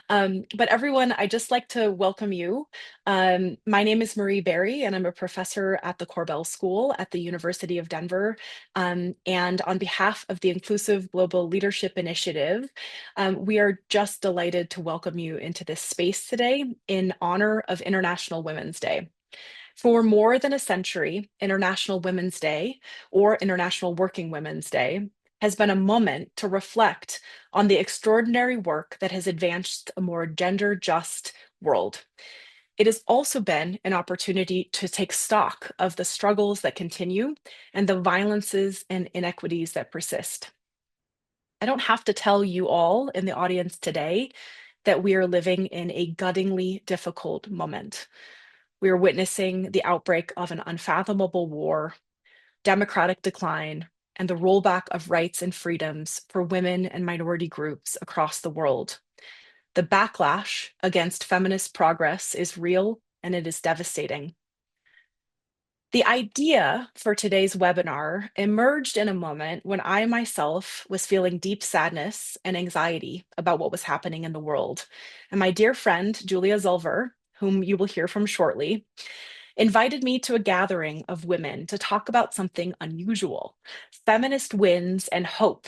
But everyone, I just like to welcome you. My name is Marie Berry, and I'm a professor at the Corbell School at the University of Denver. And on behalf of the Inclusive Global Leadership Initiative, we are just delighted to welcome you into this space today in honor of International Women's Day. For more than a century, International Women's Day, or International Working Women's Day, has been a moment to reflect on the extraordinary work that has advanced a more gender just world. It has also been an opportunity to take stock of the struggles that continue and the violences and inequities that persist. I don't have to tell you all in the audience today that we are living in a guttingly difficult moment. We are witnessing the outbreak of an unfathomable war, democratic decline, and the rollback of rights and freedoms for women and minority groups across the world. The backlash against feminist progress is real and it is devastating. The idea for today's webinar emerged in a moment when I myself was feeling deep sadness and anxiety about what was happening in the world. And my dear friend, Julia Zulver, whom you will hear from shortly, invited me to a gathering of women to talk about something unusual, feminist wins and hope.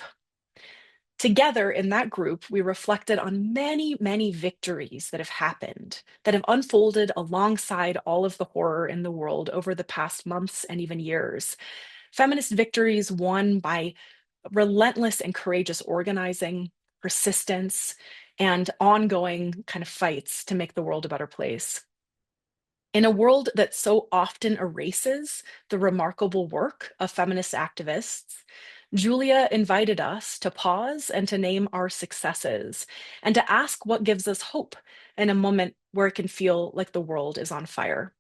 Together in that group, we reflected on many, many victories that have happened, that have unfolded alongside all of the horror in the world over the past months and even years. Feminist victories won by relentless and courageous organizing, persistence, and ongoing kind of fights to make the world a better place. In a world that so often erases the remarkable work of feminist activists, Julia invited us to pause and to name our successes and to ask what gives us hope in a moment where it can feel like the world is on fire.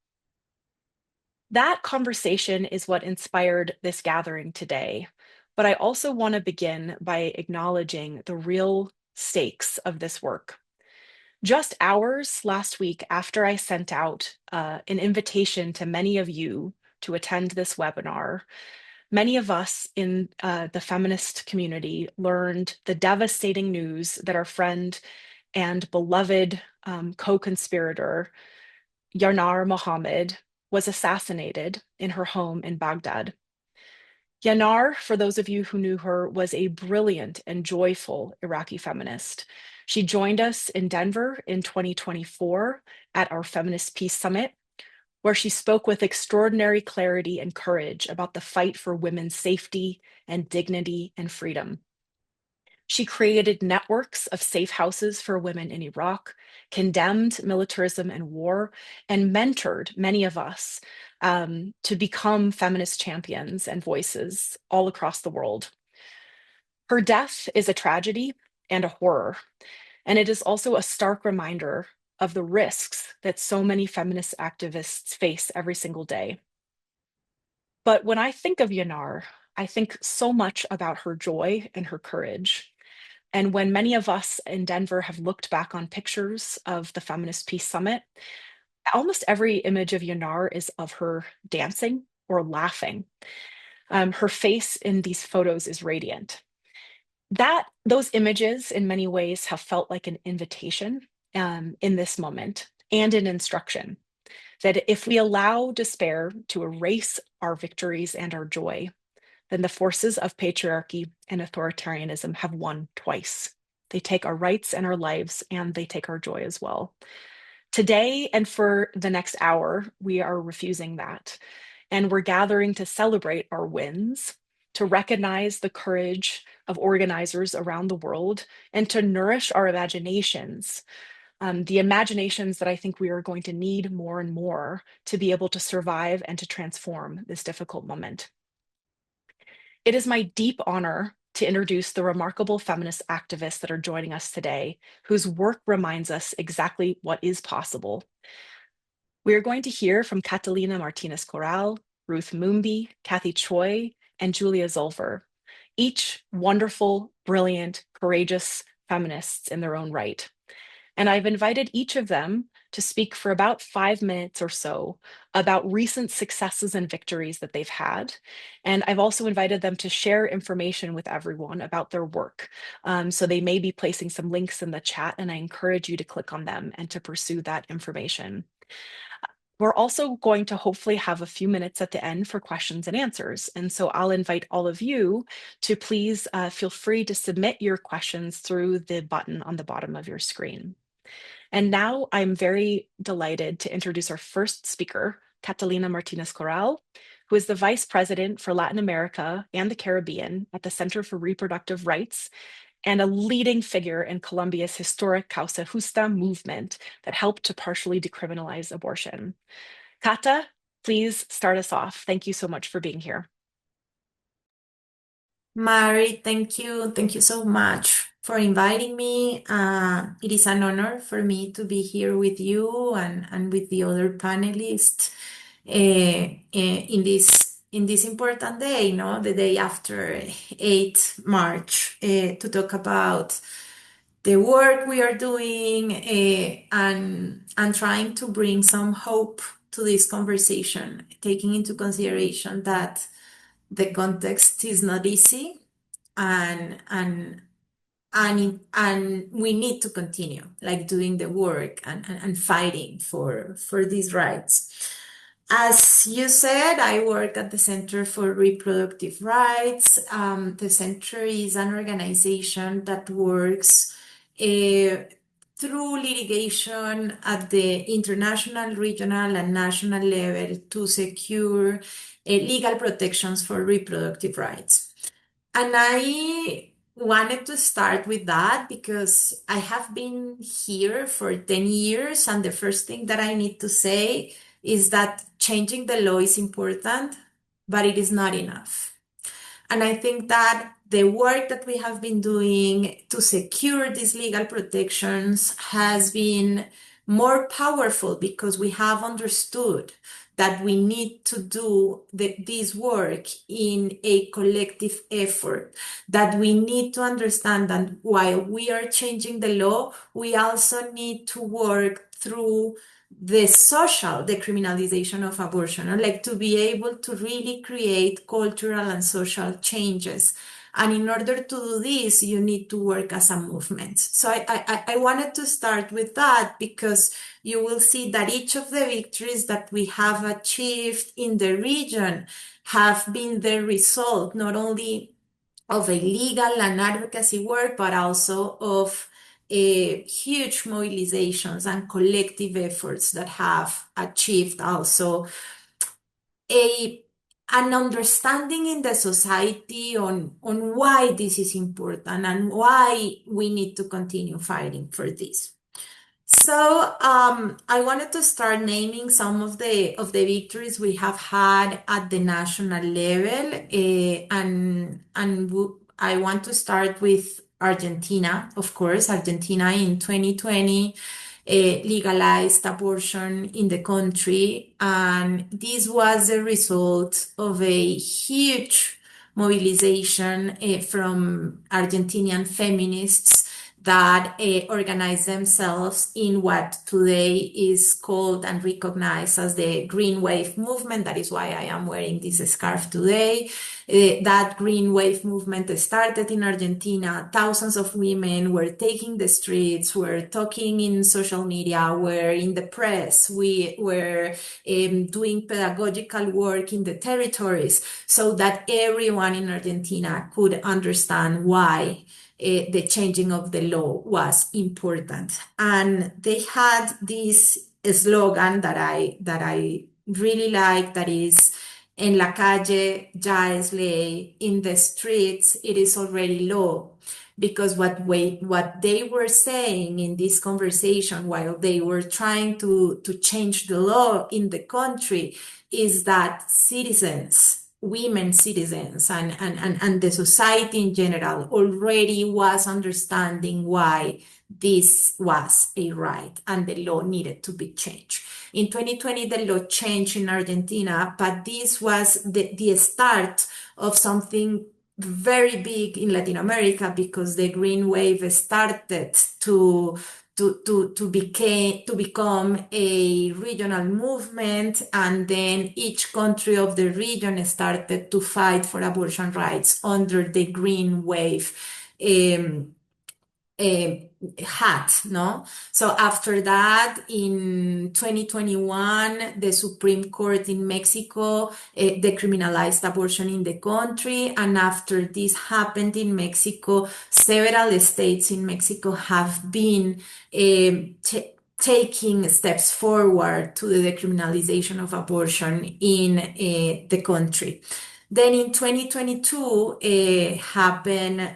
That conversation is what inspired this gathering today, but I also want to begin by acknowledging the real stakes of this work. Just hours last week after I sent out an invitation to many of you to attend this webinar, many of us in the feminist community learned the devastating news that our friend and beloved co-conspirator, Yanar Mohammed, was assassinated in her home in Baghdad. Yanar, for those of you who knew her, was a brilliant and joyful Iraqi feminist. She joined us in Denver in 2024 at our Feminist Peace Summit, where she spoke with extraordinary clarity and courage about the fight for women's safety and dignity and freedom. She created networks of safe houses for women in Iraq, condemned militarism and war, and mentored many of us to become feminist champions and voices all across the world. Her death is a tragedy and a horror, and it is also a stark reminder of the risks that so many feminist activists face every single day. But when I think of Yanar, I think so much about her joy and her courage. And when many of us in Denver have looked back on pictures of the Feminist Peace Summit, almost every image of Yanar is of her dancing or laughing. Her face in these photos is radiant. Those images, in many ways, have felt like an invitation in this moment and an instruction that if we allow despair to erase our victories and our joy, then the forces of patriarchy and authoritarianism have won twice. They take our rights and our lives, and they take our joy as well. Today and for the next hour, we are refusing that. And we're gathering to celebrate our wins, to recognize the courage of organizers around the world, and to nourish our imaginations. The imaginations that I think we are going to need more and more to be able to survive and to transform this difficult moment. It is my deep honor to introduce the remarkable feminist activists that are joining us today, whose work reminds us exactly what is possible. We are going to hear from Catalina Martínez Coral, Ruth Mumbi, Cathi Choi, and Julia Zulver, each wonderful, brilliant, courageous feminists in their own right. And I've invited each of them to speak for about 5 minutes or so about recent successes and victories that they've had. And I've also invited them to share information with everyone about their work. So they may be placing some links in the chat, and I encourage you to click on them and to pursue that information. We're also going to hopefully have a few minutes at the end for questions and answers. And so I'll invite all of you to please feel free to submit your questions through the button on the bottom of your screen. And now I'm very delighted to introduce our first speaker, Catalina Martínez Coral, who is the Vice President for Latin America and the Caribbean at the Center for Reproductive Rights and a leading figure in Colombia's historic Causa Justa movement that helped to partially decriminalize abortion. Cata, please start us off. Thank you so much for being here. Mari, thank you. Thank you so much for inviting me. It is an honor for me to be here with you and with the other panelists in this important day, no? The day after 8 March, to talk about the work we are doing and trying to bring some hope to this conversation, taking into consideration that the context is not easy and and and we need to continue like doing the work and fighting for these rights. As you said, I work at the Center for Reproductive Rights. The center is an organization that works through litigation at the international, regional, and national level to secure legal protections for reproductive rights. And I wanted to start with that because I have been here for 10 years, and the first thing that I need to say is that changing the law is important, but it is not enough. And I think that the work that we have been doing to secure these legal protections has been more powerful because we have understood that we need to do this work in a collective effort, that we need to understand that while we are changing the law, we also need to work through the social decriminalization of abortion, or like to be able to really create cultural and social changes. And in order to do this, you need to work as a movement. So I wanted to start with that because you will see that each of the victories that we have achieved in the region have been the result not only of a legal and advocacy work, but also of huge mobilizations and collective efforts that have achieved also a an understanding in the society on why this is important and why we need to continue fighting for this. So I wanted to start naming some of the victories we have had at the national level, I want to start with Argentina, of course. Argentina in 2020 legalized abortion in the country, and this was a result of a huge mobilization from Argentinian feminists that organize themselves in what today is called and recognized as the Green Wave movement. That is why I am wearing this scarf today. That Green Wave movement started in Argentina. Thousands of women were taking the streets, were talking in social media, were in the press. We were doing pedagogical work in the territories so that everyone in Argentina could understand why the changing of the law was important. And they had this slogan that I really like, that is "En la calle ya es ley," in the streets it is already law. Because what they were saying in this conversation while they were trying to change the law in the country is that citizens, women citizens, and the society in general already was understanding why this was a right and the law needed to be changed. In 2020, the law changed in Argentina, but this was the start of something very big in Latin America because the Green Wave started to to become a regional movement, and then each country of the region started to fight for abortion rights under the green wave. Um, Hat, no? So after that, in 2021, the Supreme Court in Mexico decriminalized abortion in the country. And after this happened in Mexico, several states in Mexico have been taking steps forward to the decriminalization of abortion in the country. Then in 2022 happened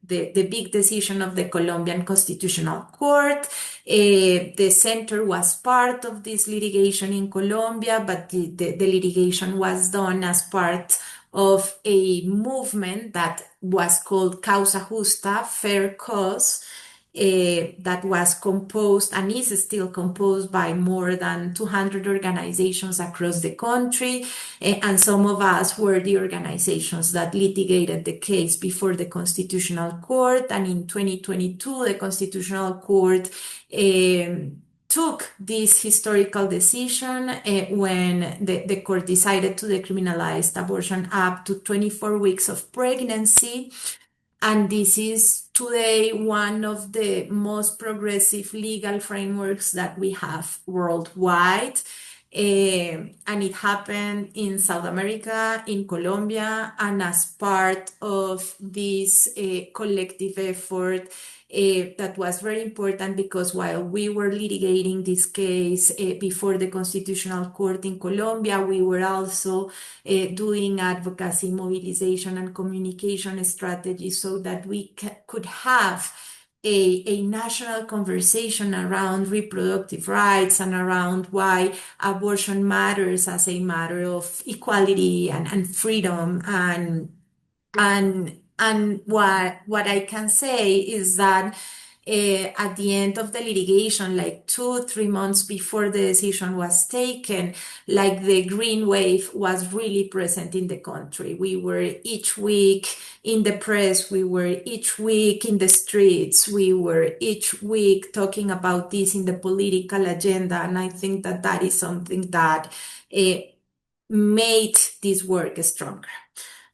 the big decision of the Colombian Constitutional Court. The center was part of this litigation in Colombia, but the litigation was done as part of a movement that was called Causa Justa, Fair Cause, that was composed and is still composed by more than 200 organizations across the country. And some of us were the organizations that litigated the case before the Constitutional Court. And in 2022, the Constitutional Court took this historical decision when the court decided to decriminalize abortion up to 24 weeks of pregnancy. And this is today one of the most progressive legal frameworks that we have worldwide. And it happened in South America, in Colombia, and as part of this collective effort that was very important, because while we were litigating this case before the Constitutional Court in Colombia, we were also doing advocacy, mobilization, and communication strategies so that we could have a national conversation around reproductive rights and around why abortion matters as a matter of equality and freedom. And what I can say is that at the end of the litigation, like 2, 3 months before the decision was taken, like the green wave was really present in the country. We were each week in the press, we were each week in the streets, we were each week talking about this in the political agenda. And I think that that is something that made this work stronger.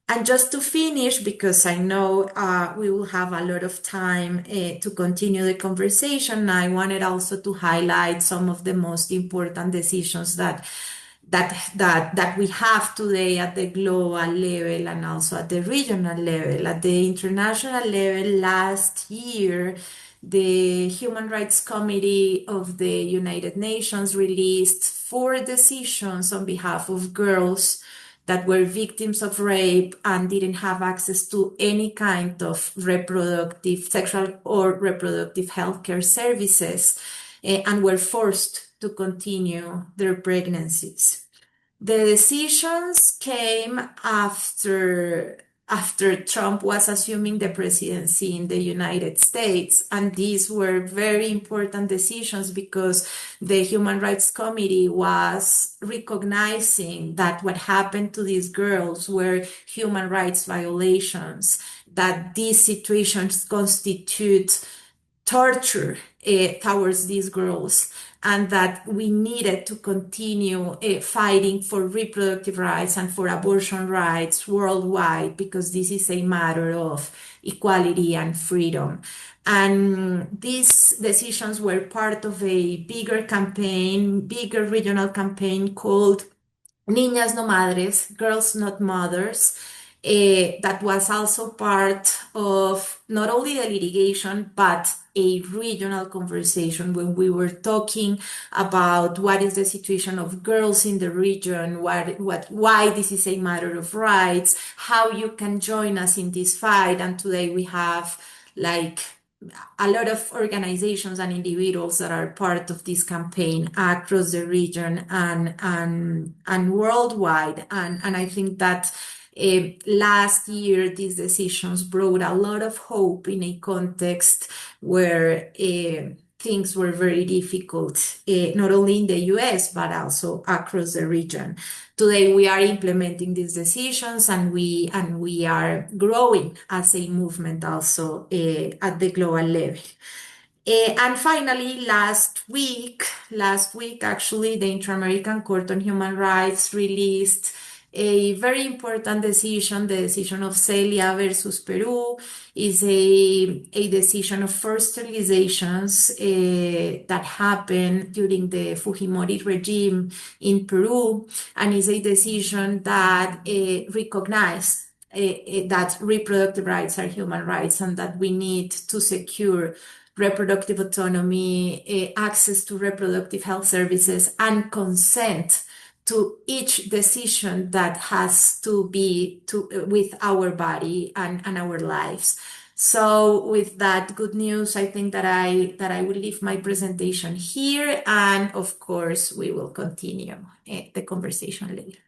And just to finish, because I know we will have a lot of time to continue the conversation, I wanted also to highlight some of the most important decisions that we have today at the global level and also at the regional level. At the international level, last year, the Human Rights Committee of the United Nations released 4 decisions on behalf of girls that were victims of rape and didn't have access to any kind of reproductive, sexual or reproductive healthcare services, and were forced to continue their pregnancies. The decisions came after Trump was assuming the presidency in the United States. And these were very important decisions because the Human Rights Committee was recognizing that what happened to these girls were human rights violations, that these situations constitute torture towards these girls, and that we needed to continue fighting for reproductive rights and for abortion rights worldwide, because this is a matter of equality and freedom. And these decisions were part of a bigger campaign, bigger regional campaign called Niñas No Madres, Girls Not Mothers, that was also part of not only the litigation, but a regional conversation when we were talking about what is the situation of girls in the region, why this is a matter of rights, how you can join us in this fight. And today we have like a lot of organizations and individuals that are part of this campaign across the region and worldwide. And I think that last year, these decisions brought a lot of hope in a context where things were very difficult, not only in the US, but also across the region. Today, we are implementing these decisions, and we are growing as a movement also at the global level. And finally, last week actually, the Inter-American Court on Human Rights released a very important decision. The decision of Celia versus Peru is a decision of forced sterilizations that happened during the Fujimori regime in Peru, and is a decision that recognizes that reproductive rights are human rights and that we need to secure reproductive autonomy, access to reproductive health services, and consent to each decision that has to be with our body and our lives. So with that good news, I think that I will leave my presentation here, and of course we will continue the conversation later.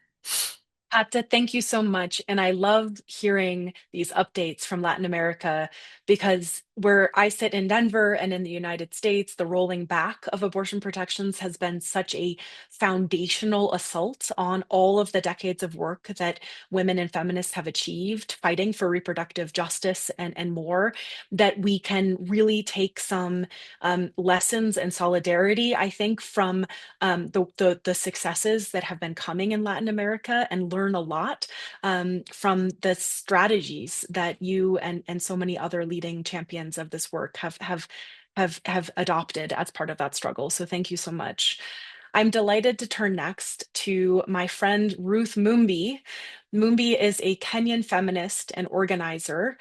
Atta, thank you so much. And I love hearing these updates from Latin America because where I sit in Denver and in the United States, the rolling back of abortion protections has been such a foundational assault on all of the decades of work that women and feminists have achieved fighting for reproductive justice and more, that we can really take some lessons and solidarity, I think, from the successes that have been coming in Latin America and learn a lot from the strategies that you and so many other leading champions of this work have adopted as part of that struggle. So thank you so much. I'm delighted to turn next to my friend Ruth Mumbi. Mumbi is a Kenyan feminist and organizer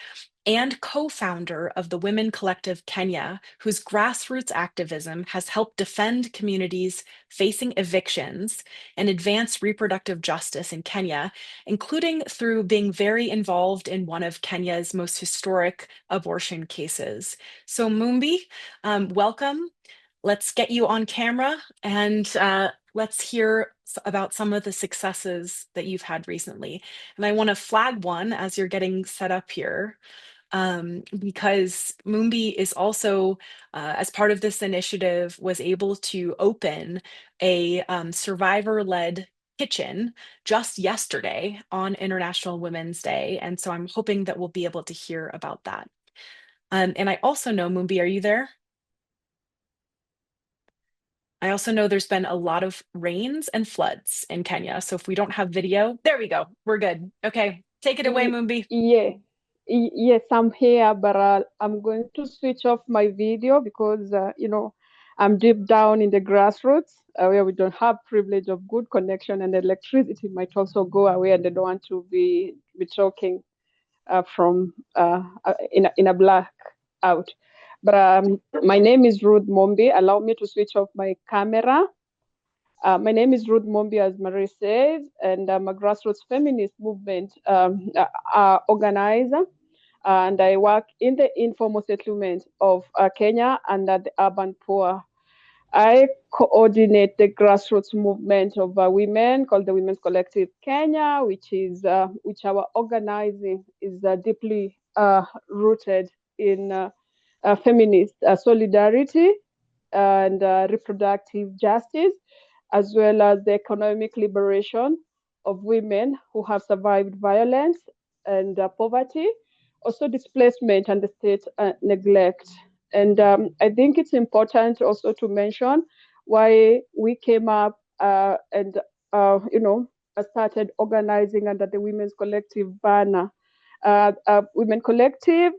and co-founder of the Women Collective Kenya, whose grassroots activism has helped defend communities facing evictions and advance reproductive justice in Kenya, including through being very involved in one of Kenya's most historic abortion cases. So Mumbi, welcome. Let's get you on camera and let's hear about some of the successes that you've had recently. And I want to flag one as you're getting set up here because Mumbi is also, as part of this initiative, was able to open a survivor-led kitchen just yesterday on International Women's Day. And so I'm hoping that we'll be able to hear about that. And I also know, Mumbi, are you there? I also know there's been a lot of rains and floods in Kenya. So if we don't have video, there we go. We're good. Okay, take it away, Mumbi. Yeah, yes, I'm here, but I'm going to switch off my video because, I'm deep down in the grassroots where we don't have privilege of good connection, and electricity might also go away, and they don't want to be talking from in a black out. But my name is Ruth Mumbi. Allow me to switch off my camera. My name is Ruth Mumbi, as Marie says, and I'm a grassroots feminist movement organizer. And I work in the informal settlement of Kenya and at the urban poor. I coordinate the grassroots movement of women called the Women's Collective Kenya, which our organizing is deeply rooted in feminist solidarity and reproductive justice, as well as the economic liberation of women who have survived violence and poverty, also displacement and the state neglect. And I think it's important also to mention why we came up and started organizing under the Women's Collective banner. Women Collective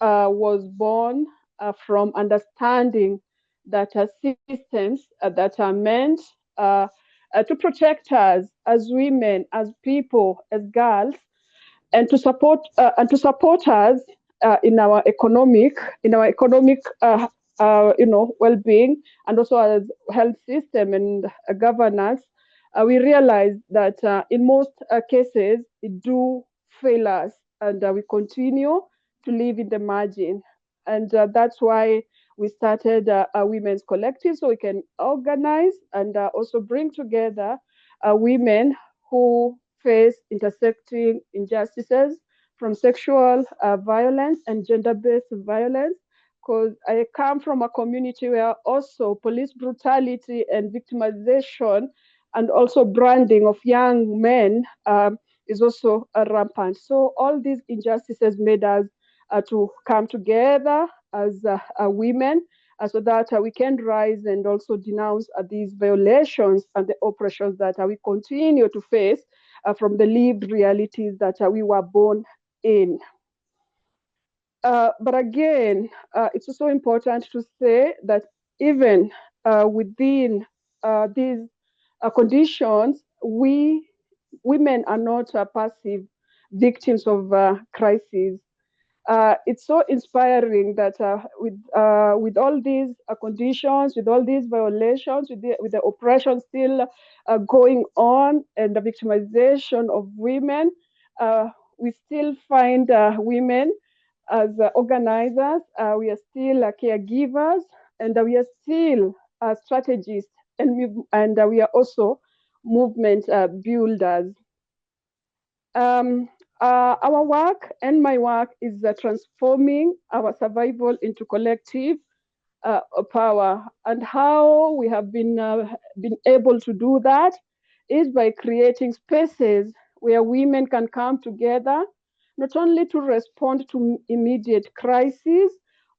was born from understanding that systems that are meant to protect us as women, as people, as girls, and to support us in our economic well-being, and also as health system and governance. We realize that in most cases it do fail us, and we continue to live in the margin, and that's why we started a women's collective, so we can organize and also bring together women who face intersecting injustices from sexual violence and gender-based violence. Because I come from a community where also police brutality and victimization and also branding of young men is also rampant. So all these injustices made us to come together as women so that we can rise and also denounce these violations and the oppressions that we continue to face from the lived realities that we were born in. But again, it's also important to say that even within these conditions, women are not passive victims of crises. It's so inspiring that with all these conditions, with all these violations, with the oppression still going on and the victimization of women, we still find women as organizers. We are still caregivers, and we are still strategists, and we are also movement builders. Our work and my work is transforming our survival into collective power. And how we have been able to do that is by creating spaces where women can come together, not only to respond to immediate crises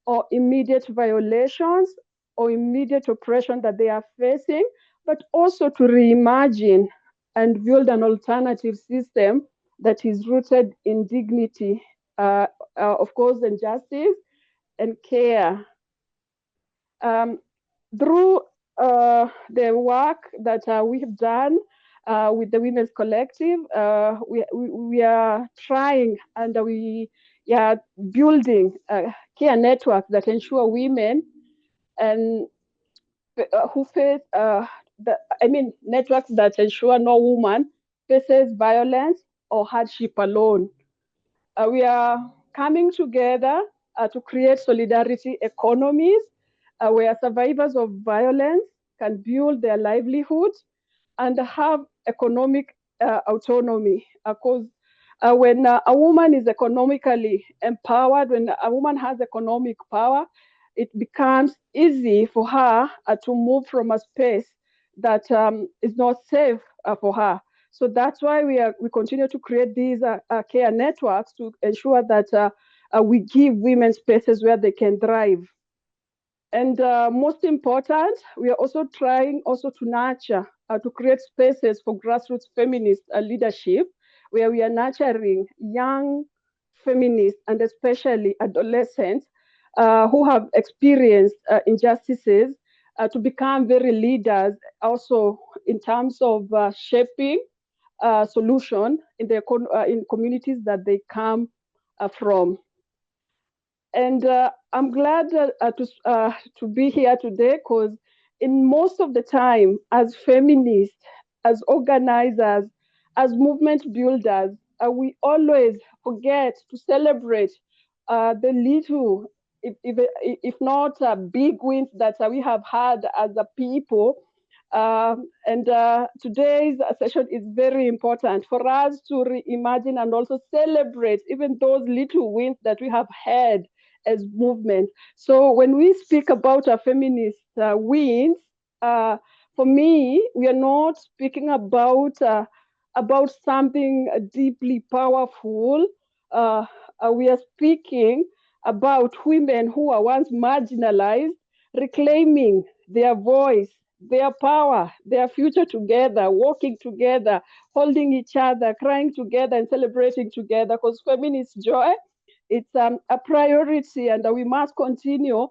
or immediate violations or immediate oppression that they are facing, but also to reimagine and build an alternative system that is rooted in dignity, of course, and justice and care. Through the work that we have done with the Women's Collective, we are trying and we are building care networks that ensure women and who face networks that ensure no woman faces violence or hardship alone. We are coming together to create solidarity economies where survivors of violence can build their livelihoods and have economic autonomy. Because when a woman is economically empowered, when a woman has economic power, it becomes easy for her to move from a space that is not safe for her. So that's why we continue to create these care networks to ensure that we give women spaces where they can thrive. And most important, we are also trying also to nurture, to create spaces for grassroots feminist leadership, where we are nurturing young feminists and especially adolescents who have experienced injustices to become very leaders, also in terms of shaping solution in in communities that they come from. And I'm glad to be here today because in most of the time, as feminists, as organizers, as movement builders, we always forget to celebrate the little, if not big wins that we have had as a people. And today's session is very important for us to reimagine and also celebrate even those little wins that we have had as movement. So when we speak about our feminist wins, for me, we are not speaking about something deeply powerful. We are speaking about women who are once marginalized, reclaiming their voice, their power, their future together, working together, holding each other, crying together, and celebrating together. Because feminist joy, it's a priority, and we must continue,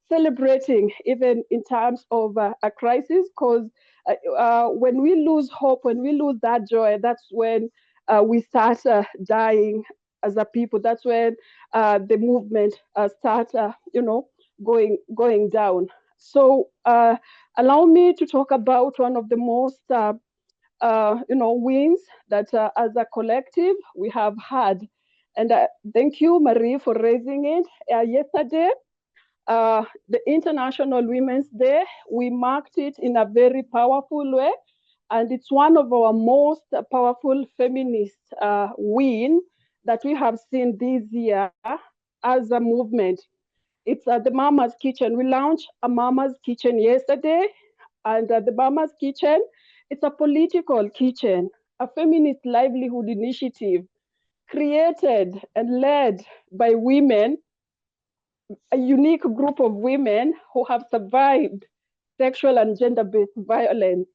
celebrating even in times of a crisis. Because when we lose hope, when we lose that joy, that's when we start dying as a people. That's when the movement starts, going down. So allow me to talk about one of the most wins that as a collective we have had. And thank you, Marie, for raising it. Yesterday, the International Women's Day, we marked it in a very powerful way. And it's one of our most powerful feminist win that we have seen this year as a movement. It's the Mama's Kitchen. We launched a Mama's Kitchen yesterday, and the Mama's Kitchen, it's a political kitchen, a feminist livelihood initiative created and led by women a unique group of women who have survived sexual and gender-based violence.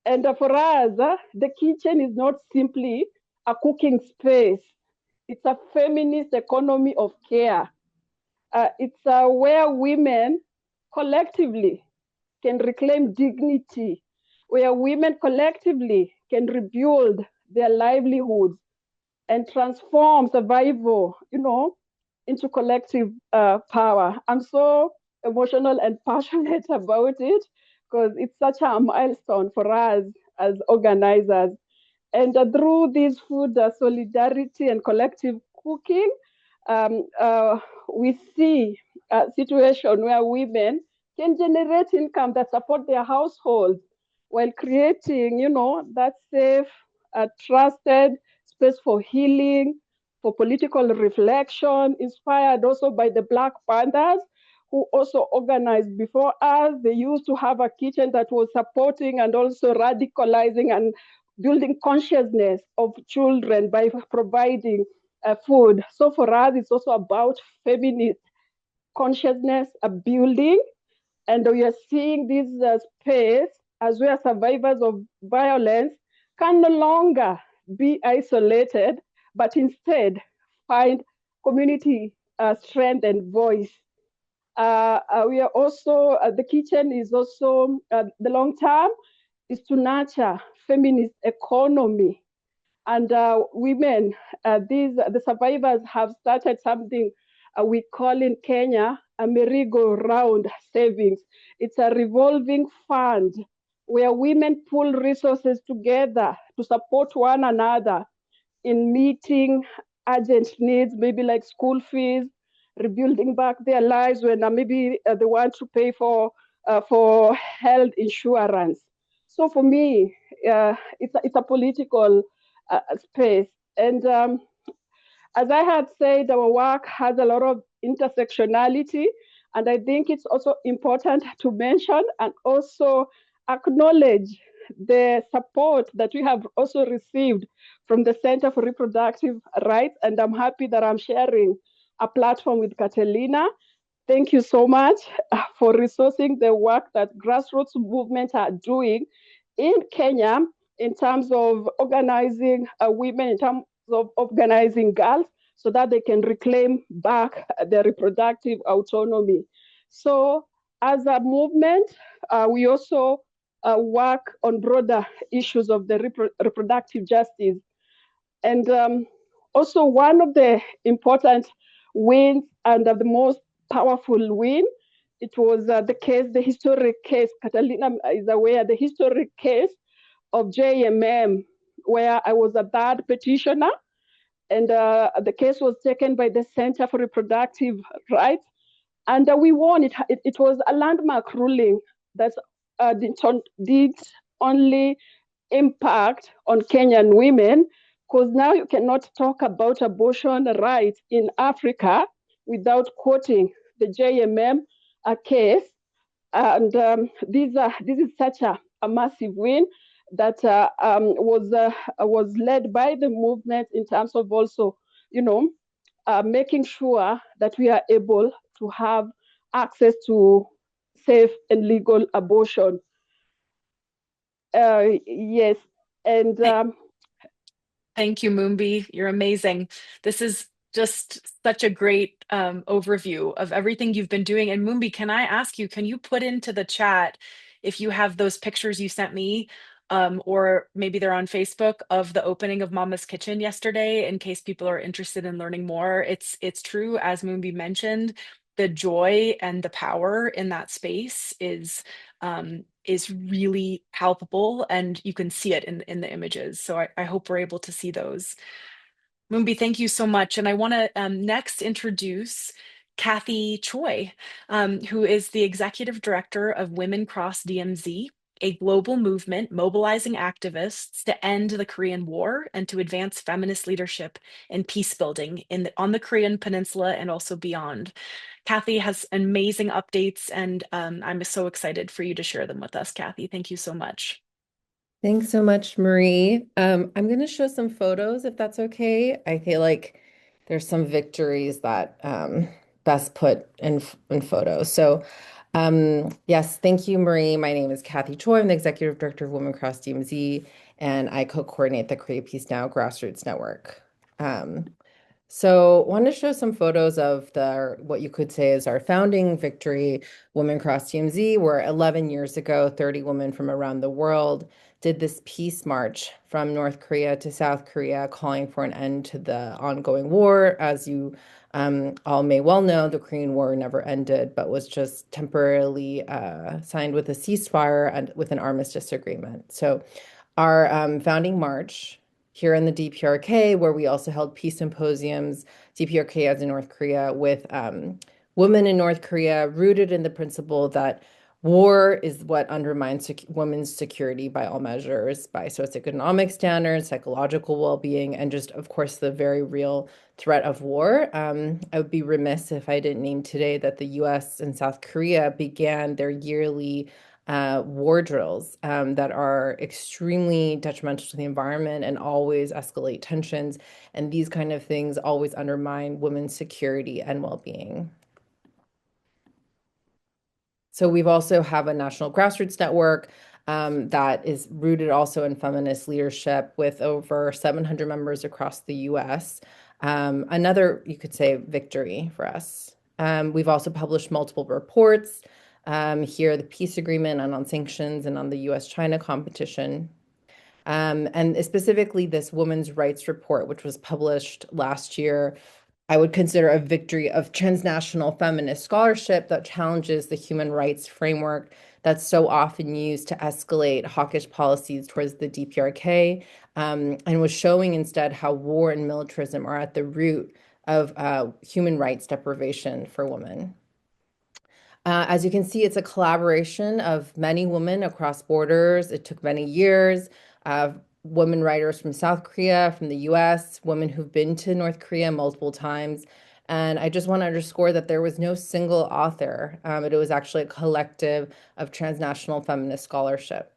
And for us, the kitchen is not simply a cooking space. It's a feminist economy of care. It's where women collectively can reclaim dignity, where women collectively can rebuild their livelihoods and transform survival, into collective power. I'm so emotional and passionate about it because it's such a milestone for us as organizers. And through this food solidarity and collective cooking, we see a situation where women can generate income that support their households while creating, that safe, trusted space for healing, for political reflection, inspired also by the Black Panthers, who also organized before us. They used to have a kitchen that was supporting and also radicalizing and building consciousness of children by providing food. So for us, it's also about feminist consciousness building, and we are seeing this space as where survivors of violence can no longer be isolated, but instead find community strength and voice. We are also, the kitchen is also, the long term is to nurture feminist economy. And women, the survivors have started something we call in Kenya a merry-go-round savings. It's a revolving fund where women pool resources together to support one another in meeting urgent needs, maybe like school fees, rebuilding back their lives when maybe they want to pay for health insurance. So for me, it's a political space. And as I had said, our work has a lot of intersectionality. And I think it's also important to mention and also acknowledge the support that we have also received from the Center for Reproductive Rights. And I'm happy that I'm sharing a platform with Catalina. Thank you so much for resourcing the work that grassroots movements are doing in Kenya in terms of organizing women, in terms of organizing girls, so that they can reclaim back their reproductive autonomy. So as a movement, we also work on broader issues of the reproductive justice. And also one of the important wins and the most powerful win, it was the historic case, Catalina is aware, the historic case of JMM, where I was a third petitioner, and the case was taken by the Center for Reproductive Rights, and we won. It was a landmark ruling that did only impact on Kenyan women, because now you cannot talk about abortion rights in Africa without quoting the JMM case. And this is such a massive win that was led by the movement in terms of also, making sure that we are able to have access to safe and legal abortion. Yes, and Thank you, Mumbi. You're amazing. This is just such a great overview of everything you've been doing. And Mumbi, can I ask you, can you put into the chat if you have those pictures you sent me, or maybe they're on Facebook, of the opening of Mama's Kitchen yesterday, in case people are interested in learning more? It's true, as Mumbi mentioned, the joy and the power in that space is really palpable, and you can see it in the images. So I hope we're able to see those. Mumbi, thank you so much. And I want to next introduce Cathi Choi, who is the Executive Director of Women Cross DMZ, a global movement mobilizing activists to end the Korean War and to advance feminist leadership and peace building on the Korean Peninsula and also beyond. Cathi has amazing updates, and I'm so excited for you to share them with us, Cathi. Thank you so much. Thanks so much, Marie. I'm going to show some photos if that's okay. I feel like there's some victories that best put in photos. So, yes, thank you, Marie. My name is Cathi Choi. I'm the Executive Director of Women Across DMZ, and I co-coordinate the Create Peace Now Grassroots Network. So I want to show some photos of what you could say is our founding victory, Women Across DMZ, where 11 years ago, 30 women from around the world did this peace march from North Korea to South Korea, calling for an end to the ongoing war. As you all may well know, the Korean War never ended, but was just temporarily signed with a ceasefire and with an armistice agreement. So our founding march here in the DPRK, where we also held peace symposiums, DPRK as in North Korea, with women in North Korea, rooted in the principle that war is what undermines women's security by all measures, by socioeconomic standards, psychological well-being, and just, of course, the very real threat of war. I would be remiss if I didn't name today that the US and South Korea began their yearly war drills that are extremely detrimental to the environment and always escalate tensions. And these kind of things always undermine women's security and well-being. So we've also have a national grassroots network that is rooted also in feminist leadership with over 700 members across the US. Another, you could say, victory for us. We've also published multiple reports here, the peace agreement and on sanctions and on the US-China competition. And specifically this women's rights report, which was published last year, I would consider a victory of transnational feminist scholarship that challenges the human rights framework that's so often used to escalate hawkish policies towards the DPRK, and was showing instead how war and militarism are at the root of human rights deprivation for women. As you can see, it's a collaboration of many women across borders. It took many years. Women writers from South Korea, from the US, women who've been to North Korea multiple times. And I just want to underscore that there was no single author. It was actually a collective of transnational feminist scholarship.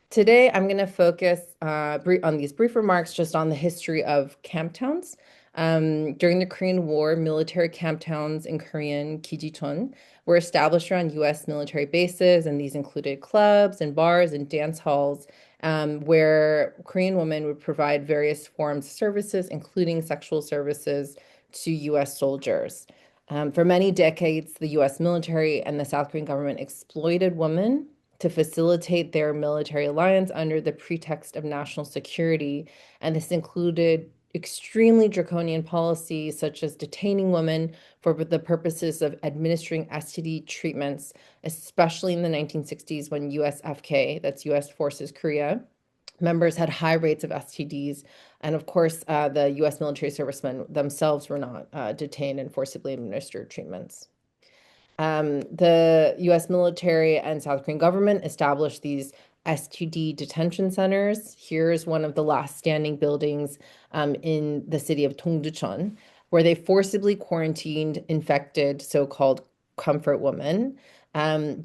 Today, I'm going to focus on these brief remarks just on the history of camp towns. During the Korean War, military camp towns in Korean, 기지촌, were established around U.S. military bases, and these included clubs and bars and dance halls where Korean women would provide various forms of services, including sexual services, to U.S. soldiers. For many decades, the U.S. military and the South Korean government exploited women to facilitate their military alliance under the pretext of national security. And this included extremely draconian policies such as detaining women for the purposes of administering STD treatments, especially in the 1960s when USFK, that's US Forces Korea, members had high rates of STDs. And of course, the US military servicemen themselves were not detained and forcibly administered treatments. The US military and South Korean government established these STD detention centers. Here's one of the last standing buildings in the city of Dongducheon, where they forcibly quarantined infected so-called comfort women.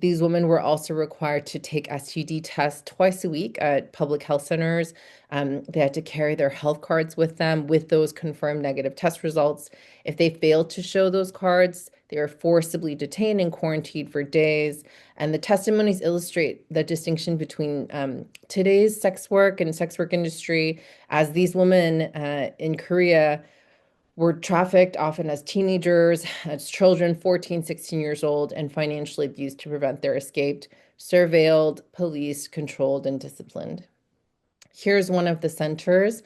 These women were also required to take STD tests twice a week at public health centers. They had to carry their health cards with them with those confirmed negative test results. If they failed to show those cards, they were forcibly detained and quarantined for days. And the testimonies illustrate the distinction between today's sex work and sex work industry, as these women in Korea were trafficked often as teenagers, as children, 14, 16 years old, and financially abused to prevent their escape, surveilled, policed, controlled, and disciplined. Here's one of the centers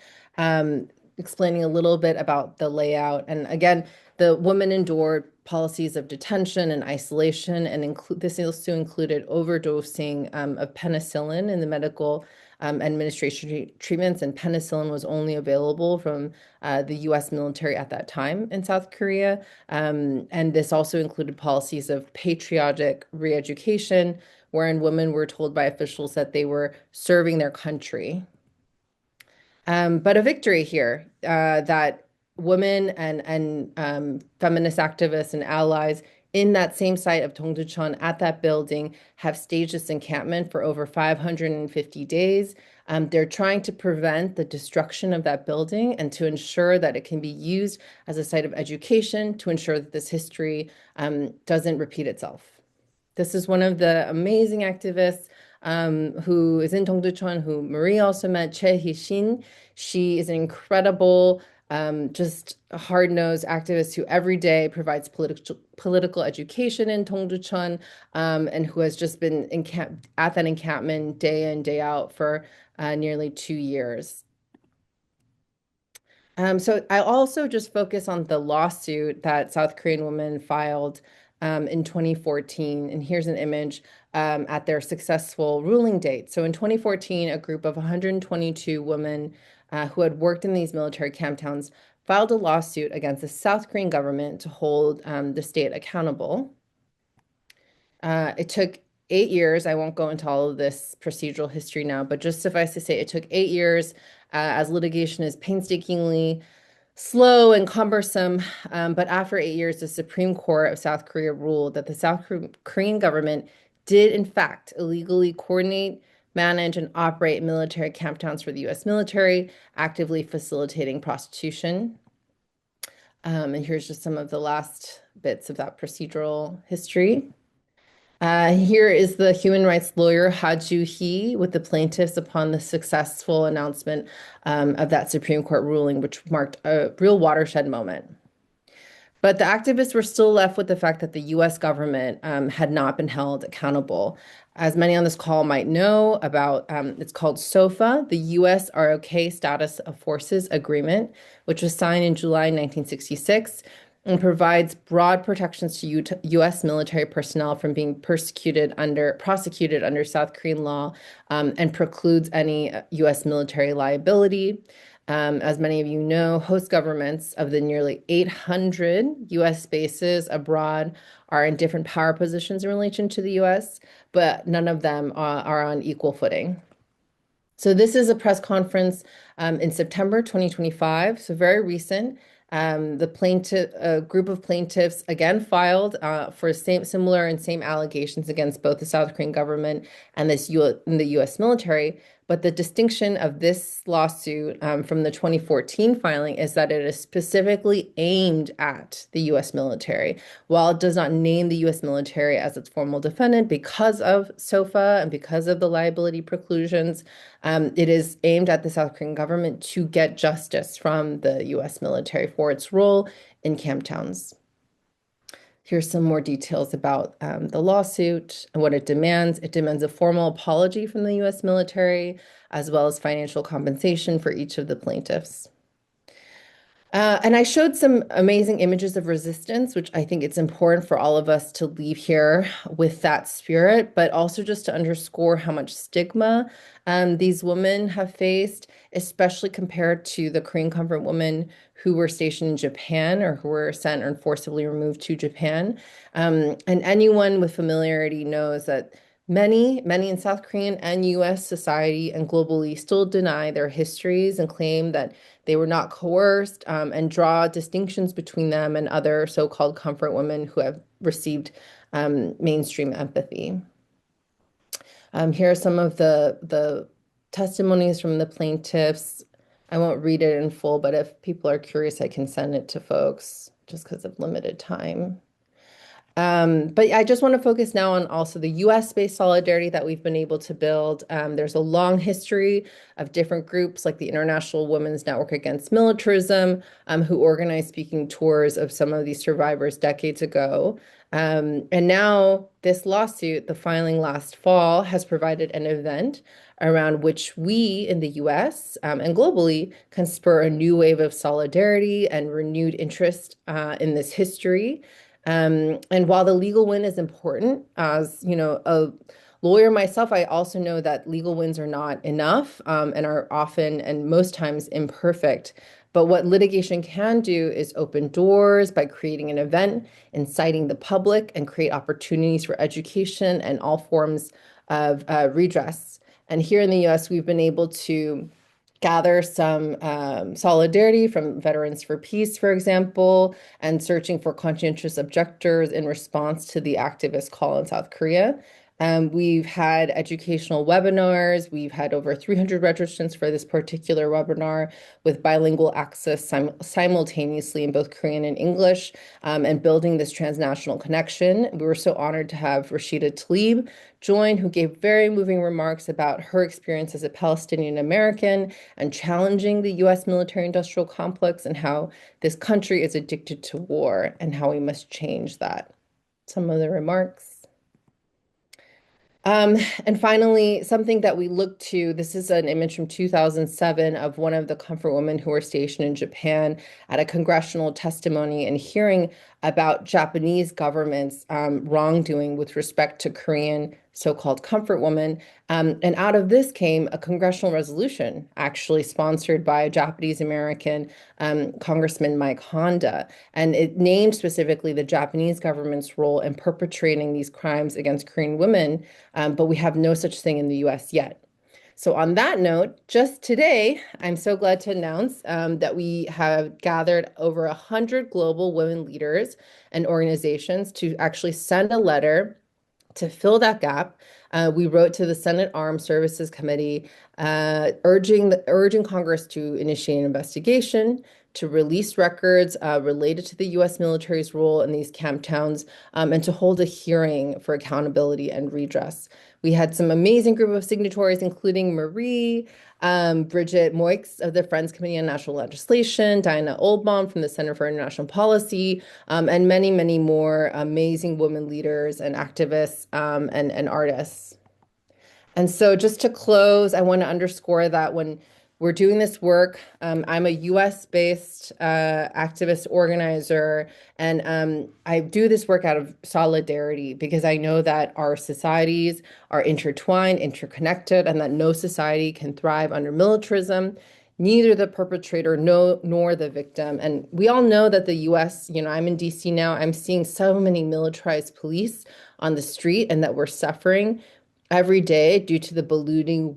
explaining a little bit about the layout. And again, the women endured policies of detention and isolation, and this also included overdosing of penicillin in the medical administration treatments, and penicillin was only available from the US military at that time in South Korea. And this also included policies of patriotic re-education, wherein women were told by officials that they were serving their country. But a victory here that women and feminist activists and allies in that same site of Tongducheon at that building have staged this encampment for over 550 days. They're trying to prevent the destruction of that building and to ensure that it can be used as a site of education to ensure that this history doesn't repeat itself. This is one of the amazing activists who is in Dongducheon, who Marie also met, Che Hee-shin. She is an incredible, just a hard-nosed activist who every day provides political education in Dongducheon, and who has just been at that encampment day in, day out for nearly 2 years. So I also just focus on the lawsuit that South Korean women filed in 2014. And here's an image at their successful ruling date. So in 2014, a group of 122 women who had worked in these military camp towns filed a lawsuit against the South Korean government to hold the state accountable. It took 8 years. I won't go into all of this procedural history now, but just suffice to say, it took 8 years as litigation is painstakingly slow and cumbersome. But after 8 years, the Supreme Court of South Korea ruled that the South Korean government did, in fact, illegally coordinate, manage, and operate military camp towns for the U.S. military, actively facilitating prostitution. And here's just some of the last bits of that procedural history. Here is the human rights lawyer Ha Joo-hee with the plaintiffs upon the successful announcement of that Supreme Court ruling, which marked a real watershed moment. But the activists were still left with the fact that the U.S. government had not been held accountable. As many on this call might know about, it's called SOFA, the U.S. ROK Status of Forces Agreement, which was signed in July 1966 and provides broad protections to U.S. military personnel from being prosecuted under South Korean law, and precludes any U.S. military liability. As many of you know, host governments of the nearly 800 U.S. bases abroad are in different power positions in relation to the U.S., but none of them are on equal footing. So this is a press conference in September 2025, so very recent. The group of plaintiffs again filed for similar and same allegations against both the South Korean government and the U.S. military. But the distinction of this lawsuit from the 2014 filing is that it is specifically aimed at the U.S. military. While it does not name the U.S. military as its formal defendant because of SOFA and because of the liability preclusions, it is aimed at the South Korean government to get justice from the U.S. military for its role in camp towns. Here's some more details about the lawsuit and what it demands. It demands a formal apology from the U.S. military, as well as financial compensation for each of the plaintiffs. And I showed some amazing images of resistance, which I think it's important for all of us to leave here with that spirit, but also just to underscore how much stigma these women have faced, especially compared to the Korean comfort women who were stationed in Japan or who were sent or forcibly removed to Japan. And anyone with familiarity knows that many in South Korean and U.S. society and globally still deny their histories and claim that they were not coerced, and draw distinctions between them and other so-called comfort women who have received mainstream empathy. Here are some of the testimonies from the plaintiffs. I won't read it in full, but if people are curious, I can send it to folks just because of limited time. But I just want to focus now on also the US-based solidarity that we've been able to build. There's a long history of different groups like the International Women's Network Against Militarism, who organized speaking tours of some of these survivors decades ago. And now this lawsuit, the filing last fall, has provided an event around which we in the US and globally can spur a new wave of solidarity and renewed interest in this history. And while the legal win is important, as you know, a lawyer myself, I also know that legal wins are not enough, and are often and most times imperfect. But what litigation can do is open doors by creating an event, inciting the public, and create opportunities for education and all forms of redress. And here in the US, we've been able to gather some solidarity from Veterans for Peace, for example, and searching for conscientious objectors in response to the activist call in South Korea. We've had educational webinars. We've had over 300 registrants for this particular webinar with bilingual access simultaneously in both Korean and English, and building this transnational connection. We were so honored to have Rashida Tlaib join, who gave very moving remarks about her experience as a Palestinian American and challenging the US military-industrial complex and how this country is addicted to war and how we must change that. Some of the remarks. And finally, something that we look to, this is an image from 2007 of one of the comfort women who were stationed in Japan at a congressional testimony and hearing about Japanese government's wrongdoing with respect to Korean so-called comfort women. And out of this came a congressional resolution, actually sponsored by a Japanese American Congressman Mike Honda. And it named specifically the Japanese government's role in perpetrating these crimes against Korean women, but we have no such thing in the US yet. So on that note, just today, I'm so glad to announce that we have gathered over 100 global women leaders and organizations to actually send a letter to fill that gap. We wrote to the Senate Armed Services Committee, urging Congress to initiate an investigation, to release records related to the U.S. military's role in these camp towns, and to hold a hearing for accountability and redress. We had some amazing group of signatories, including Marie, Bridget Moix of the Friends Committee on National Legislation, Diana Oldbaum from the Center for International Policy, and many, many more amazing women leaders and activists and artists. And so just to close, I want to underscore that when we're doing this work, I'm a US-based activist organizer, and I do this work out of solidarity because I know that our societies are intertwined, interconnected, and that no society can thrive under militarism, neither the perpetrator nor the victim. And we all know that the US, I'm in DC now, I'm seeing so many militarized police on the street and that we're suffering every day due to the ballooning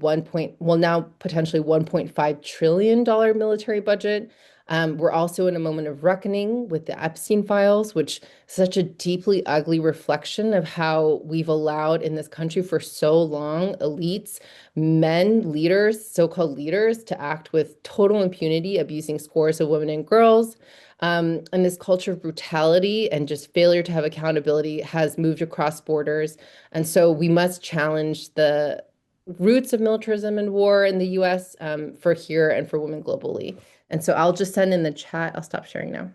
now potentially $1.5 trillion military budget. We're also in a moment of reckoning with the Epstein files, which is such a deeply ugly reflection of how we've allowed in this country for so long elites, men, leaders, so-called leaders, to act with total impunity, abusing scores of women and girls. And this culture of brutality and just failure to have accountability has moved across borders. And so we must challenge the roots of militarism and war in the US for here and for women globally. And so I'll just send in the chat. I'll stop sharing now.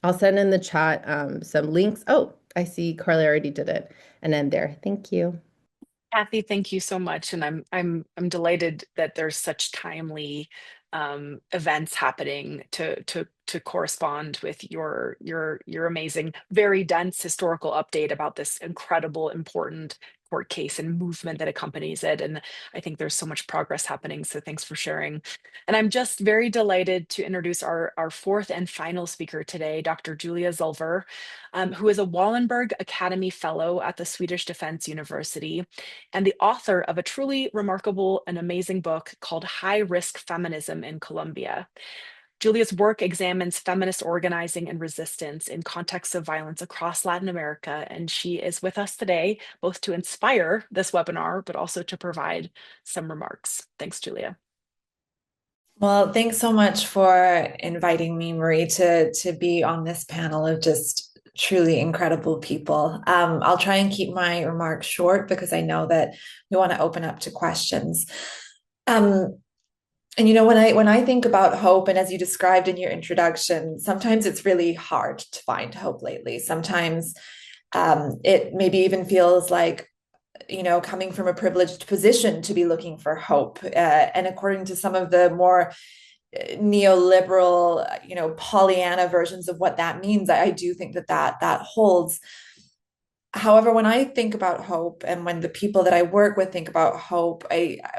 I'll send in the chat some links. Oh, I see Carly already did it. And end there. Thank you. Cathi, thank you so much, and I'm delighted that there's such timely events happening to correspond with your amazing, very dense historical update about this incredible, important court case and movement that accompanies it. And I think there's so much progress happening. So thanks for sharing. And I'm just very delighted to introduce our fourth and final speaker today, Dr. Julia Zulver, who is a Wallenberg Academy Fellow at the Swedish Defense University and the author of a truly remarkable and amazing book called High Risk Feminism in Colombia. Julia's work examines feminist organizing and resistance in contexts of violence across Latin America, and she is with us today both to inspire this webinar, but also to provide some remarks. Thanks, Julia. Well, thanks so much for inviting me, Marie, to be on this panel of just truly incredible people. I'll try and keep my remarks short because I know that we want to open up to questions. And when I think about hope, and as you described in your introduction, sometimes it's really hard to find hope lately. Sometimes it maybe even feels like, coming from a privileged position to be looking for hope. And according to some of the more neoliberal, Pollyanna versions of what that means, I do think that holds. However, when I think about hope and when the people that I work with think about hope,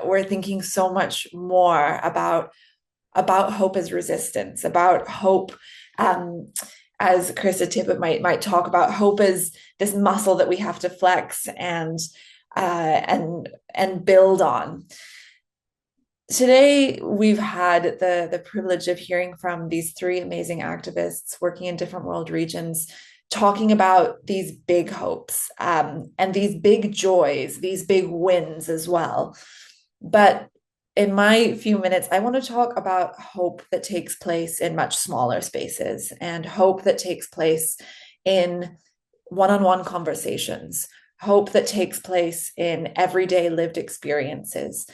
we're thinking so much more about hope as resistance, about hope, as Krista Tippett might talk about, hope as this muscle that we have to flex and build on. Today, we've had the privilege of hearing from these three amazing activists working in different world regions, talking about these big hopes, and these big joys, these big wins as well. But in my few minutes, I want to talk about hope that takes place in much smaller spaces, and hope that takes place in one-on-one conversations, hope that takes place in everyday lived experiences,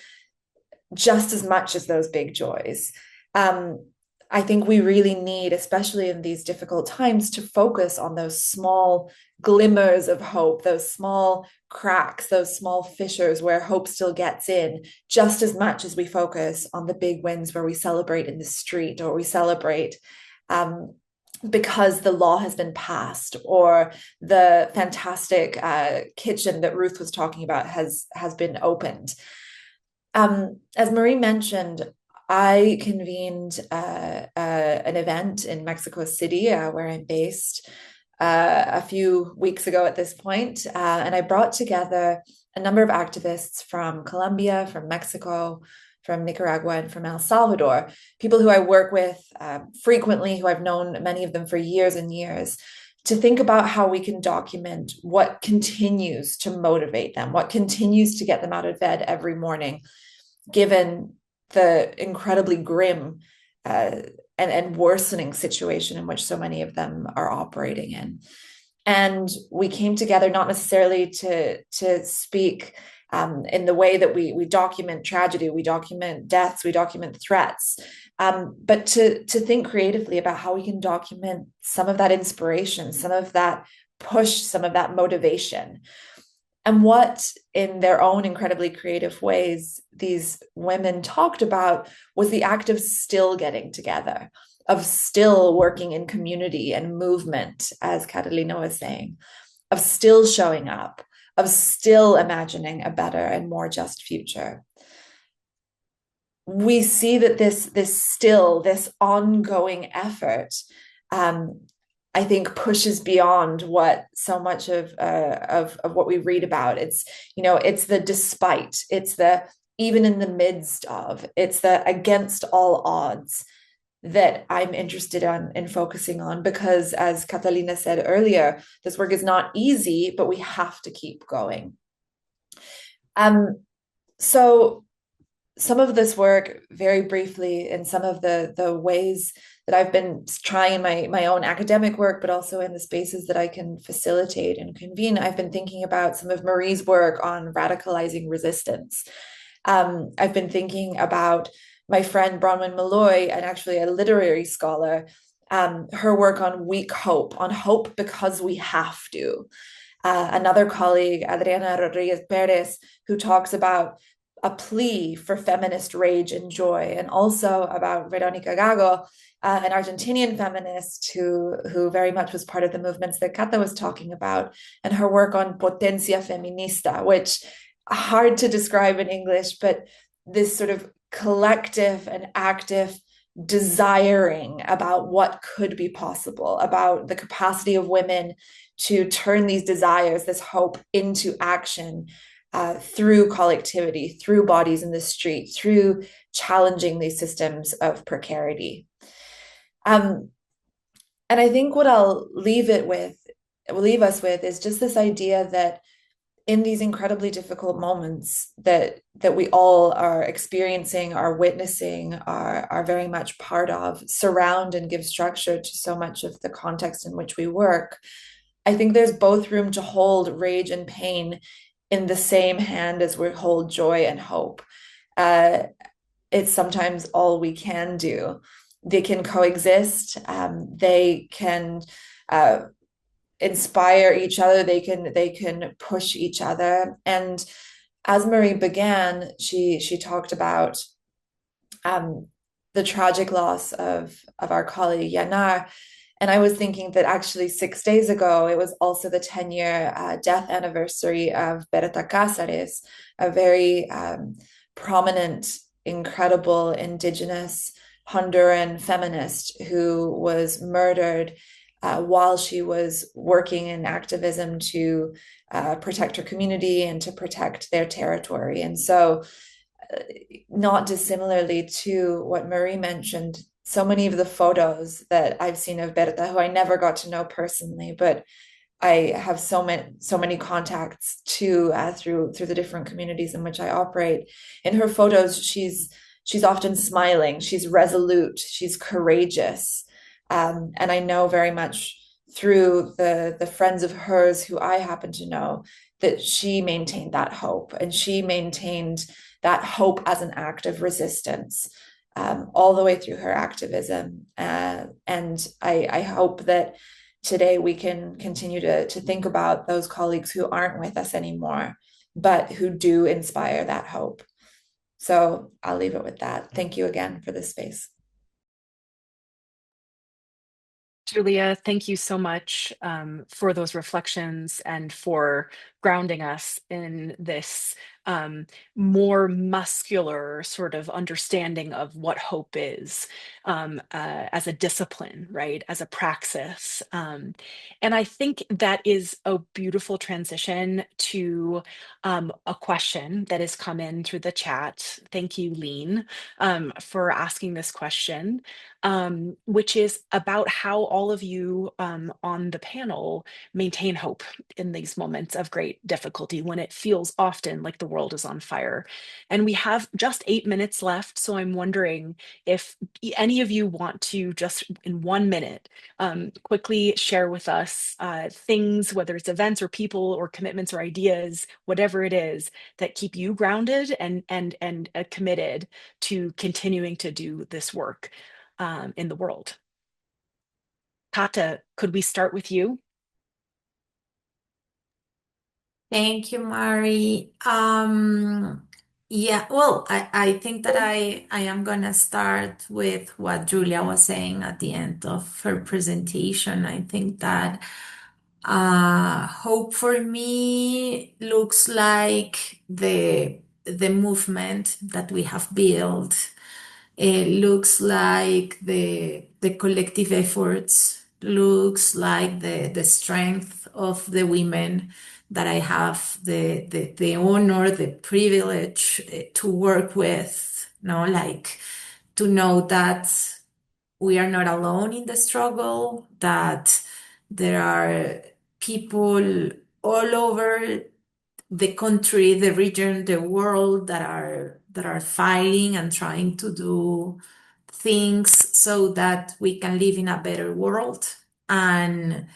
just as much as those big joys. I think we really need, especially in these difficult times, to focus on those small glimmers of hope, those small cracks, those small fissures where hope still gets in, just as much as we focus on the big wins where we celebrate in the street, or we celebrate because the law has been passed, or the fantastic kitchen that Ruth was talking about has been opened. As Marie mentioned, I convened an event in Mexico City, where I'm based, a few weeks ago at this point, and I brought together a number of activists from Colombia, from Mexico, from Nicaragua, and from El Salvador, people who I work with frequently, who I've known many of them for years and years, to think about how we can document what continues to motivate them, what continues to get them out of bed every morning, given the incredibly grim and worsening situation in which so many of them are operating in. And we came together not necessarily to speak in the way that we document tragedy, we document deaths, we document threats, but to think creatively about how we can document some of that inspiration, some of that push, some of that motivation. And what, in their own incredibly creative ways, these women talked about was the act of still getting together, of still working in community and movement, as Catalina was saying, of still showing up, of still imagining a better and more just future. We see that this ongoing effort, I think, pushes beyond what so much of what we read about. It's the despite, it's the even in the midst of, it's the against all odds that I'm interested in focusing on, because, as Catalina said earlier, this work is not easy, but we have to keep going. So some of this work, very briefly, in some of the ways that I've been trying my own academic work, but also in the spaces that I can facilitate and convene, I've been thinking about some of Marie's work on radicalizing resistance. I've been thinking about my friend Bronwyn Malloy, and actually a literary scholar, her work on weak hope, on hope because we have to. Another colleague, Adriana Rodriguez Perez, who talks about a plea for feminist rage and joy, and also about Veronica Gago, an Argentinian feminist who very much was part of the movements that Cata was talking about, and her work on potencia feminista, which hard to describe in English, but this sort of collective and active desiring about what could be possible, about the capacity of women to turn these desires, this hope, into action, through collectivity, through bodies in the street, through challenging these systems of precarity. And I think what I'll leave us with is just this idea that in these incredibly difficult moments that we all are experiencing, are witnessing, are very much part of, surround and give structure to so much of the context in which we work, I think there's both room to hold rage and pain in the same hand as we hold joy and hope. It's sometimes all we can do. They can coexist. They can inspire each other. They can push each other. And as Marie began, she talked about the tragic loss of our colleague Yanar. And I was thinking that actually 6 days ago, it was also the 10-year death anniversary of Berta Cáceres, a very prominent, incredible indigenous Honduran feminist who was murdered while she was working in activism to protect her community and to protect their territory. And so not dissimilarly to what Marie mentioned, so many of the photos that I've seen of Berta, who I never got to know personally, but I have so many contacts to through the different communities in which I operate. In her photos, she's often smiling, she's resolute, she's courageous, and I know very much through the friends of hers who I happen to know that she maintained that hope, and she maintained that hope as an act of resistance all the way through her activism. And I hope that today we can continue to think about those colleagues who aren't with us anymore, but who do inspire that hope. So I'll leave it with that. Thank you again for this space. Julia, thank you so much for those reflections and for grounding us in this more muscular sort of understanding of what hope is as a discipline, right? As a praxis. And I think that is a beautiful transition to a question that has come in through the chat. Thank you, Lean, for asking this question, which is about how all of you on the panel maintain hope in these moments of great difficulty when it feels often like the world is on fire. And we have just 8 minutes left, so I'm wondering if any of you want to just in 1 minute quickly share with us things, whether it's events or people or commitments or ideas, whatever it is, that keep you grounded and committed to continuing to do this work in the world. Kata, could we start with you? Thank you, Mari. Yeah, well, I think that I am gonna start with what Julia was saying at the end of her presentation. I think that hope for me looks like the movement that we have built. It looks like the collective efforts, looks like the strength of the women that I have the honor, the privilege to work with, like to know that we are not alone in the struggle, that there are people all over the country, the region, the world that are fighting and trying to do things so that we can live in a better world, and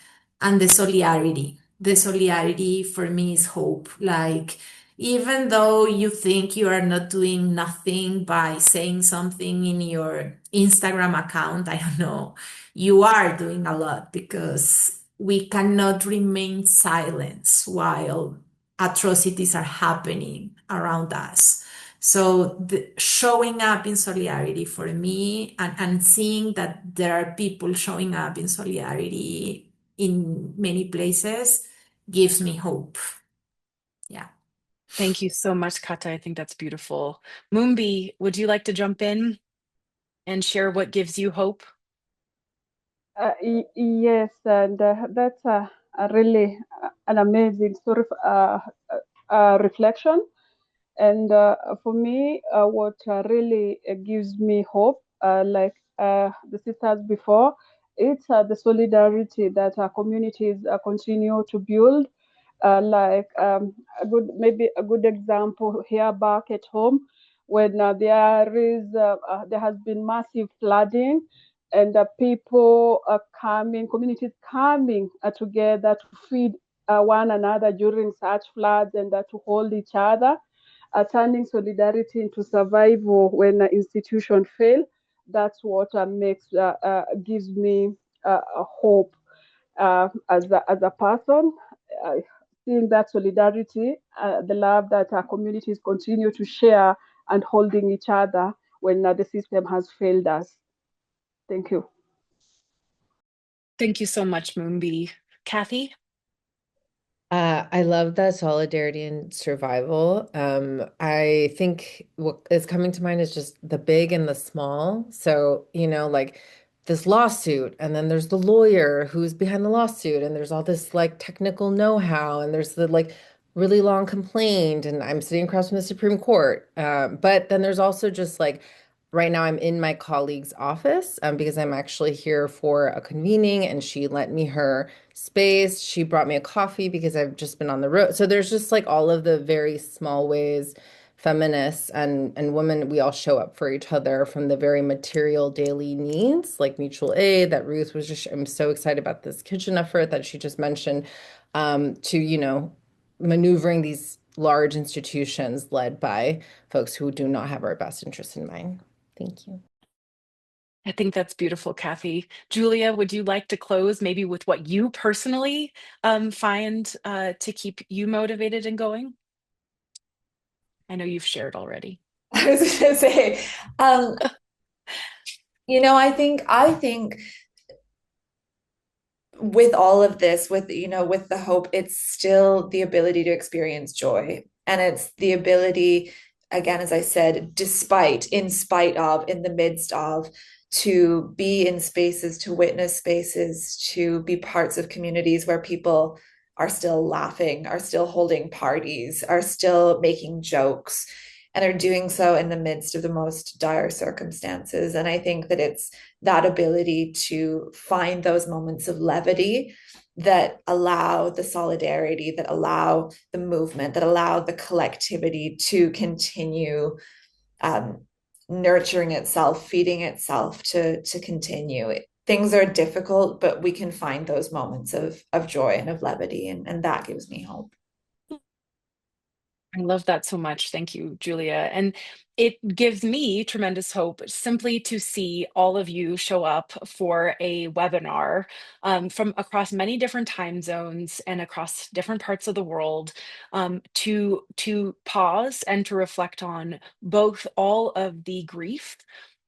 the solidarity. The solidarity for me is hope. Like, even though you think you are not doing nothing by saying something in your Instagram account, I don't know, you are doing a lot, because we cannot remain silent while atrocities are happening around us. So showing up in solidarity for me, and seeing that there are people showing up in solidarity in many places, gives me hope. Yeah. Thank you so much, Kata. I think that's beautiful. Mumbi, would you like to jump in and share what gives you hope? Yes, and that's a really an amazing sort of reflection. And for me, what really gives me hope, like the sisters before, it's the solidarity that our communities continue to build. Like maybe a good example here back at home, when there has been massive flooding, and people are coming, communities coming together to feed one another during such floods, and to hold each other, turning solidarity into survival when an institution fail. That's what gives me a hope as a person. Seeing that solidarity, the love that our communities continue to share, and holding each other when the system has failed us. Thank you. Thank you so much, Mumbi. Cathi? I love that solidarity and survival. I think what is coming to mind is just the big and the small. So, like this lawsuit, and then there's the lawyer who's behind the lawsuit, and there's all this like technical know-how, and there's the like really long complaint, and I'm sitting across from the Supreme Court. But then there's also just like right now I'm in my colleague's office because I'm actually here for a convening, and she lent me her space. She brought me a coffee because I've just been on the road. So there's just like all of the very small ways feminists and women, we all show up for each other, from the very material daily needs like mutual aid that Ruth was just, I'm so excited about this kitchen effort that she just mentioned, to, maneuvering these large institutions led by folks who do not have our best interests in mind. Thank you. I think that's beautiful, Cathi. Julia, would you like to close maybe with what you personally find to keep you motivated and going? I know you've shared already. I was going to say, I think with all of this, with the hope, it's still the ability to experience joy. And it's the ability, again, as I said, despite, in spite of, in the midst of, to be in spaces, to witness spaces, to be parts of communities where people are still laughing, are still holding parties, are still making jokes, and are doing so in the midst of the most dire circumstances. And I think that it's that ability to find those moments of levity that allow the solidarity, that allow the movement, that allow the collectivity to continue nurturing itself, feeding itself to continue. Things are difficult, but we can find those moments of joy and of levity, and that gives me hope. I love that so much. Thank you, Julia. And it gives me tremendous hope simply to see all of you show up for a webinar from across many different time zones and across different parts of the world, to pause and to reflect on both all of the grief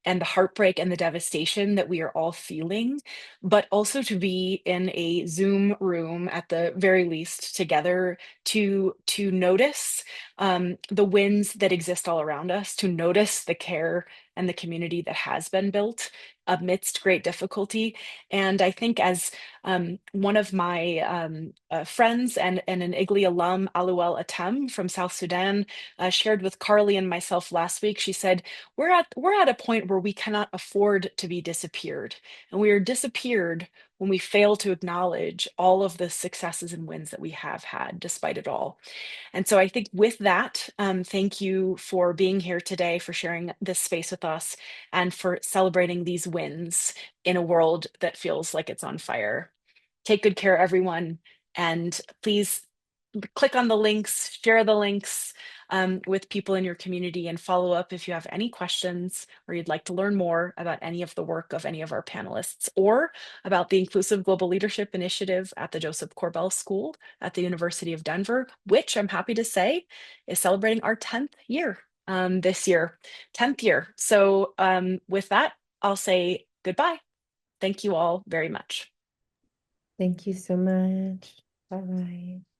and the heartbreak and the devastation that we are all feeling, but also to be in a Zoom room at the very least together to notice the wins that exist all around us, to notice the care and the community that has been built amidst great difficulty. And I think as one of my friends and an IGLI alum, Aluel Atem from South Sudan, shared with Carly and myself last week, she said, we're at a point where we cannot afford to be disappeared. And we are disappeared when we fail to acknowledge all of the successes and wins that we have had despite it all. And so I think with that, thank you for being here today, for sharing this space with us, and for celebrating these wins in a world that feels like it's on fire. Take good care, everyone, and please click on the links, share the links with people in your community, and follow up if you have any questions or you'd like to learn more about any of the work of any of our panelists or about the Inclusive Global Leadership Initiative at the Joseph Corbell School at the University of Denver, which I'm happy to say is celebrating our 10th year this year, 10th year. So with that, I'll say goodbye. Thank you all very much. Thank you so much. Bye-bye.